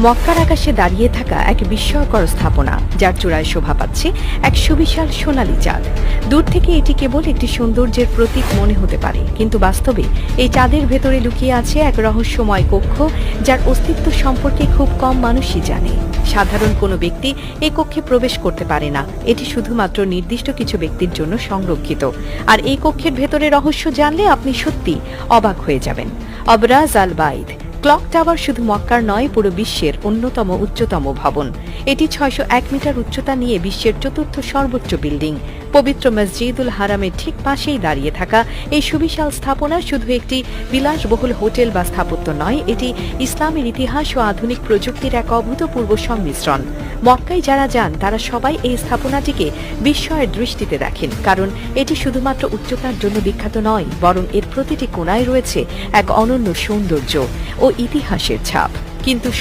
মক্কার আকাশে দাঁড়িয়ে থাকা এক বিস্ময়কর স্থাপনা, যার চূড়ায় শোভা পাচ্ছে এক সুবিশাল সোনালী চাঁদ। দূর থেকে এটি কেবল একটি সৌন্দর্যের প্রতীক মনে হতে পারে, কিন্তু বাস্তবে এই চাঁদের ভেতরে লুকিয়ে আছে এক রহস্যময় কক্ষ, যার অস্তিত্ব সম্পর্কে খুব কম মানুষই জানে। সাধারণ কোনো ব্যক্তি এই কক্ষে প্রবেশ করতে পারে না, এটি শুধুমাত্র নির্দিষ্ট কিছু ব্যক্তির জন্য সংরক্ষিত। আর এই কক্ষের ভেতরে রহস্য জানলে আপনি সত্যি অবাক হয়ে যাবেন। আবরাজ আল বাইদ ক্লক টাওয়ার শুধু মক্কার নয়, পুরো বিশ্বের অন্যতম উচ্চতম ভবন। এটি ৬০১ মিটার উচ্চতা নিয়ে বিশ্বের চতুর্থ সর্বোচ্চ বিল্ডিং। পবিত্র মসজিদুল হারামের ঠিক পাশেই দাঁড়িয়ে থাকা এই সুবিশাল স্থাপনা শুধু একটি বিলাসবহুল হোটেল বা স্থাপত্য নয়, এটি ইসলামের ইতিহাস ও আধুনিক প্রযুক্তির এক অভূতপূর্ব সংমিশ্রণ। মক্কায় যারা যান তারা সবাই এই স্থাপনাটিকে বিস্ময়ের দৃষ্টিতে দেখেন, কারণ এটি শুধুমাত্র উচ্চতার জন্য বিখ্যাত নয়, বরং এর প্রতিটি কোণায় রয়েছে এক অনন্য সৌন্দর্য ও ইতিহাসের ছাপ। কিন্তু